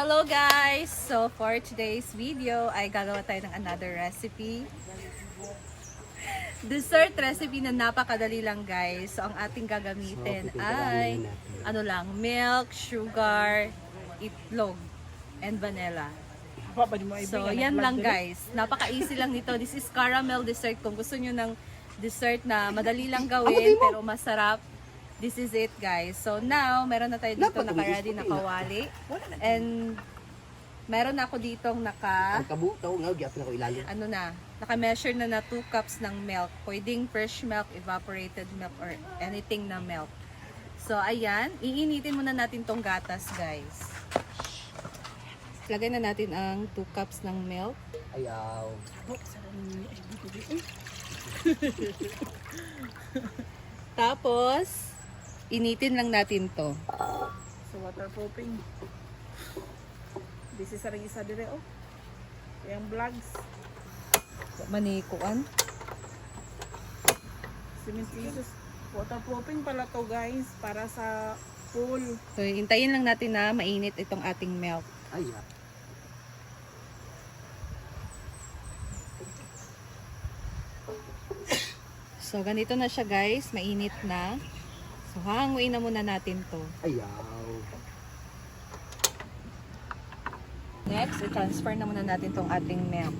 Hello guys! So for today's video ay gagawa tayo ng another recipe. Dessert recipe na napakadali lang guys. So ang ating gagamitin ay milk, sugar, itlog, and vanilla. So yan lang guys. Napaka-easy lang nito. This is caramel dessert. Kung gusto nyo ng dessert na madali lang gawin pero masarap, this is it guys. So now, meron na tayo dito naka-ready na kawali. And meron na ako ditong naka-measure na 2 cups ng milk. Pwedeng fresh milk, evaporated milk, or anything na milk. So ayan, iinitin muna natin tong gatas guys. Lagay na natin ang 2 cups ng milk. Ayaw. Tapos, initin lang natin to. So waterproofing. This is ring isa dire oh. Yang vlogs. Manikuan. Cementitious. Waterproofing pala to guys para sa pool. So, hintayin lang natin na mainit itong ating milk. Ayaw. So, ganito na siya guys. Mainit na. So, hanguin na muna natin to. Ayaw. Next, i-transfer na muna natin tong ating milk.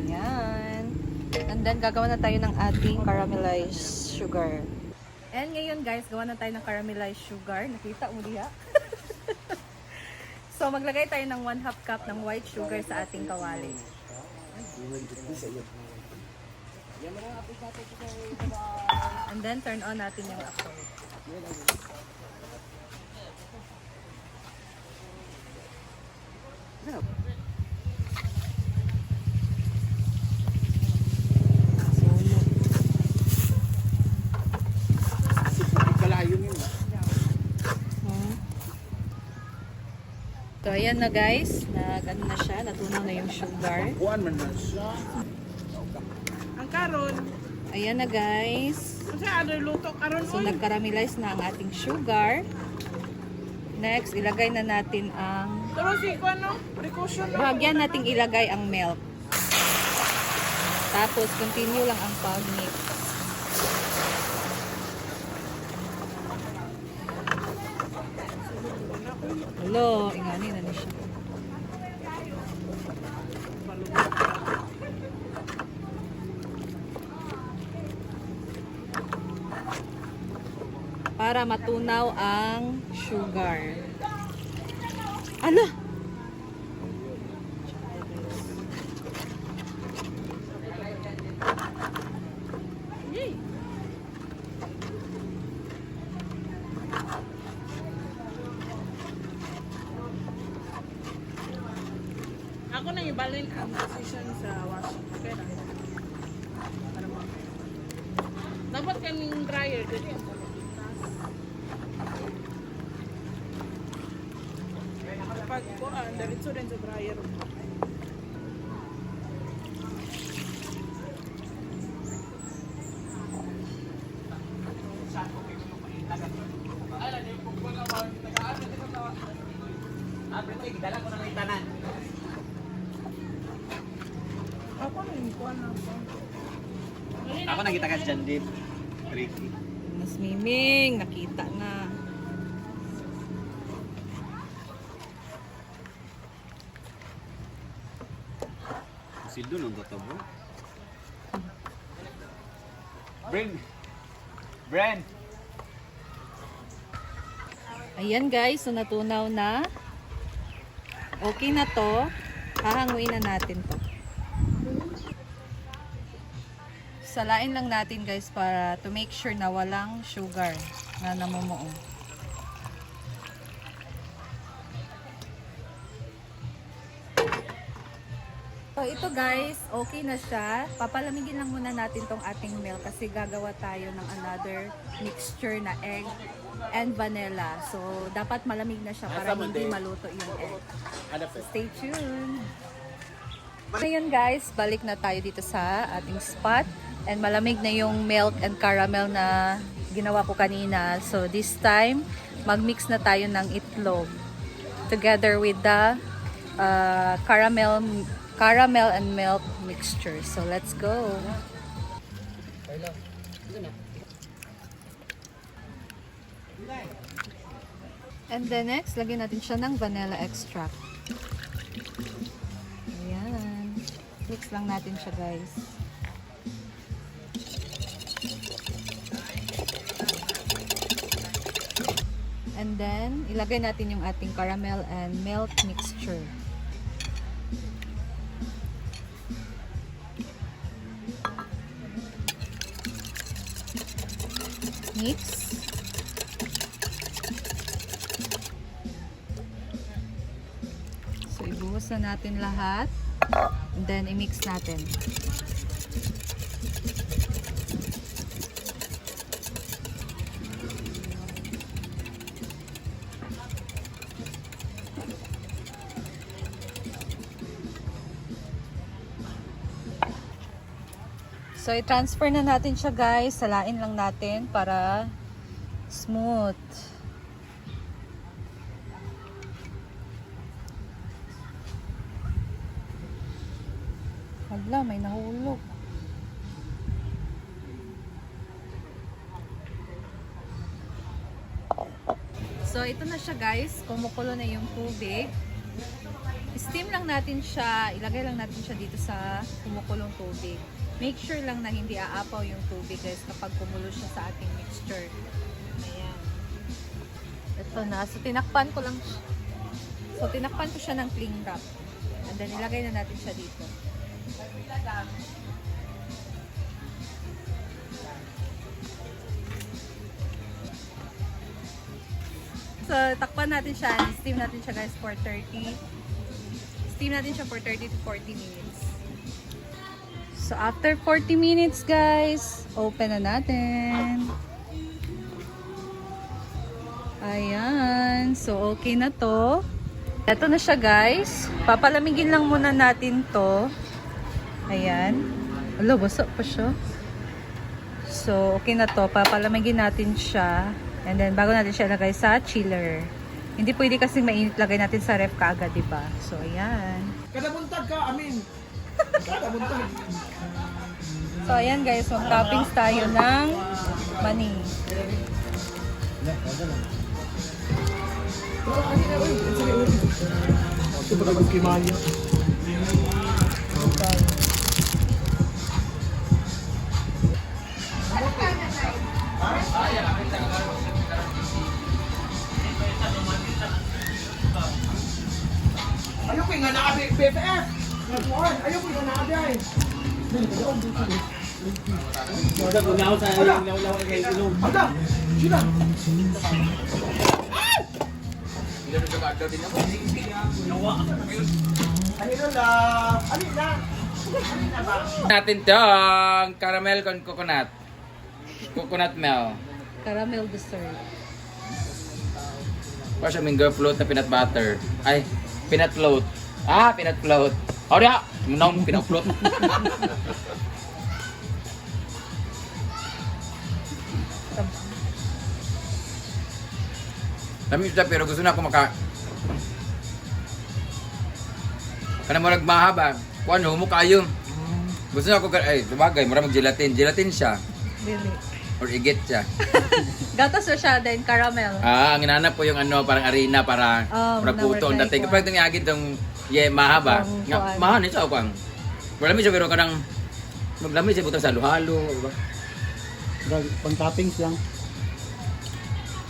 Ayan. And then, gagawa na tayo ng ating caramelized sugar. And ngayon guys, gawa na tayo ng caramelized sugar. Nakita mo diha? So, maglagay tayo ng 1/2 cup ng white sugar sa ating kawali. And then, turn on natin yung apoy. So, ayan na guys. Ano na siya. Natunaw na yung sugar. Ang karon, Ayan na guys. kasi other luto karon So, nag-caramelize na ang ating sugar. Next, ilagay na natin ang... Pero si ko ano, precaution no. Bahagyan nating ilagay ang milk. Tapos, continue lang ang pag-mix. Hello, ingani na siya. Para matunaw ang sugar. Ano? Ako na ibalin ang position sa washing. Okay na. Para mo. Dapat kaming dryer dito. Pag ko, diretso din sa dryer. Ako na yung kuha na ako. Ako nakita ka dyan, Dave. Ricky. Mas Miming, nakita na. Sildo nung totoo. Bren! Ayan guys, so natunaw na. Okay na to. Hahanguin na natin to. Salain lang natin guys para to make sure na walang sugar na namumuo. So ito guys, okay na siya. Papalamigin lang muna natin tong ating milk kasi gagawa tayo ng another mixture na egg and vanilla. So dapat malamig na siya para hindi maluto yung egg. So, stay tuned! Ngayon guys, balik na tayo dito sa ating spot. And malamig na yung milk and caramel na ginawa ko kanina. So this time, mag-mix na tayo ng itlog together with the caramel and milk mixture. So let's go. And then next, lagyan natin siya ng vanilla extract. Ayan. Mix lang natin siya, guys. And then, ilagay natin yung ating caramel and milk mixture. Mix. So, ibuhos na natin lahat. And then, i-mix natin. So, i-transfer na natin siya, guys. Salain lang natin para smooth. Hala, may nahulog. So, ito na siya, guys. Kumukulo na yung tubig. Steam lang natin siya. Ilagay lang natin siya dito sa kumukulong tubig. Make sure lang na hindi aapaw yung tubig, guys, kapag kumulo siya sa ating mixture. Ayan. Ito na. So, tinakpan ko lang. So, tinakpan ko siya ng cling wrap. And then, ilagay na natin siya dito. So, takpan natin siya. Steam natin siya, guys, for 30. Steam natin siya for 30 to 40 minutes. So, after 40 minutes, guys, open na natin. Ayan. So, okay na to. Ito na siya, guys. Papalamigin lang muna natin to. Ayan. Alo, basa pa siya. So, okay na to. Papalamigin natin siya. And then, bago natin siya lagay sa chiller. Hindi pwede kasi mainit lagay natin sa ref kaagad, diba? So, ayan. Kada buntag ka, amin. Kada buntag. So, ayan guys, mag-toppings tayo ng mani. Ito ba kagod kay Maya? Ayaw ko yung nga naka-BFF. Ayaw ko yung naka-BFF. Wala ko na ako sa ilaw kay ilong. Ada! Sila! Ano na? Ano na? Natin to ang caramel con coconut. Coconut milk. Caramel dessert. Para siya mango float na peanut butter. Ay, peanut float. Ah, peanut float. Oh, dia. Munong peanut float. Dami siya pero gusto na ako kana mo nagmahaba. Kuan mo kayo. Gusto na ako ay sabagay, mura mag gelatin. Gelatin siya Really. or igit siya. Gatas na siya, then caramel. Ah, ang inanap po yung ano, parang arena para para puto ang dating. Kapag itong iagid itong mahaba, nga, mahan ito ako ang. Wala siya pero kanang maglamay siya butang sa halo-halo. Pang toppings lang.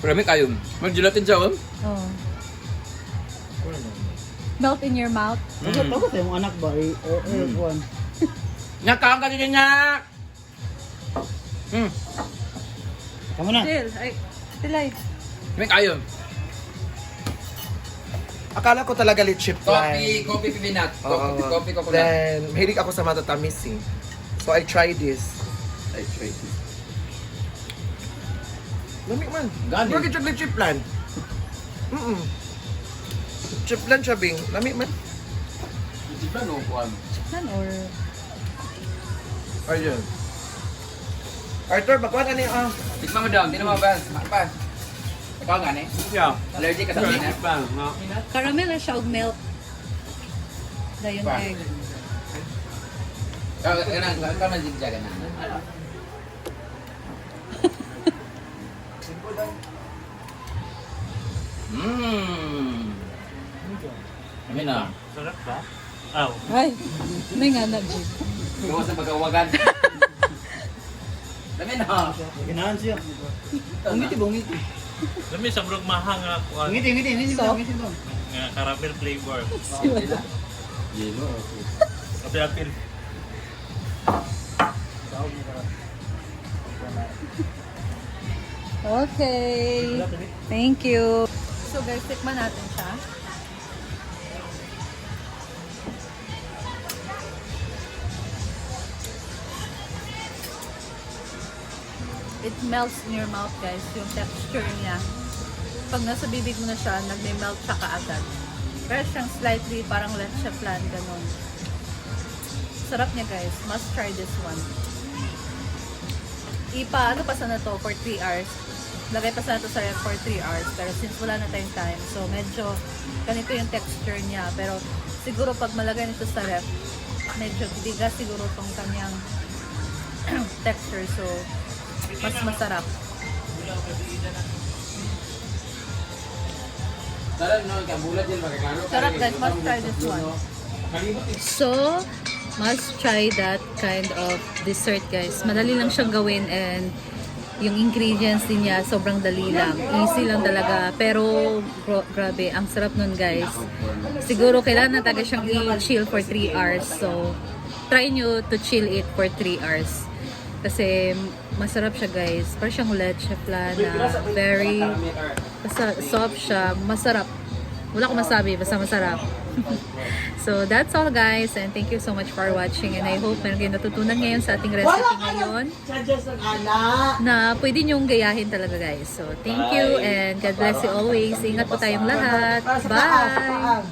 Marami kayo. Mag-gelatin siya, oh. Oh. Melt in your mouth. Tapos yung anak ba? One. Nyakang ka din nyak! Kamu na. Still, ay, tilay. Marami kayo. Akala ko talaga litchip Coffee peanut. Coffee coconut. Then, mahilig ako sa matatamis eh. So, I tried this. Lamig man. Gani. Bakit yung litchip plan? Chip plan siya, Bing. Lamig man. Di ba no, kuan? Nan or... Ayun. Arthur, magkuhan ano yung Tikman mo daw, hindi naman ba? Makpas. Ikaw nga ni? Yeah. Allergic ka sa peanut? Caramel na siya og milk. Dayon Pa. egg. Ikaw na zigzag na. Kami na. Sarap ba? Aw. Ay, may nga na, Jim. Gawa sa pagkawagan. Kami na. Ginahan siya. Bungiti, bungiti. Lami sa brog mahang nga kuan. Ngiti. Nga caramel flavor. Yelo. Apil-apil. Okay. Thank you. So guys, tikman natin siya. It melts in your mouth, guys. Yung texture niya. Pag nasa bibig mo na siya, nag-melt siya kaagad. Pero siyang slightly parang leche flan, ganun. Sarap niya, guys. Must try this one. Ano pa sana to for 3 hours. Lagay pa sana to sa ref for 3 hours. Pero since wala na tayong time, so medyo ganito yung texture niya. Pero siguro pag malagay nito sa ref, medyo bigas siguro tong kanyang texture. So, mas masarap. Sarap guys, must try this one. So, must try that kind of dessert guys. Madali lang siyang gawin and yung ingredients din niya sobrang dali lang. Easy lang talaga. Pero grabe, ang sarap nun guys. Siguro kailangan na talaga siyang i-chill for 3 hours. So, try nyo to chill it for 3 hours. Kasi masarap siya guys. Parang siyang leche flan na very soft siya. Masarap. Wala ko masabi. Basta masarap. So that's all guys. And thank you so much for watching. And I hope meron kayong natutunan ngayon sa ating recipe ngayon. Na pwede nyong gayahin talaga guys. So thank you and God bless you always. Ingat po tayong lahat. Bye!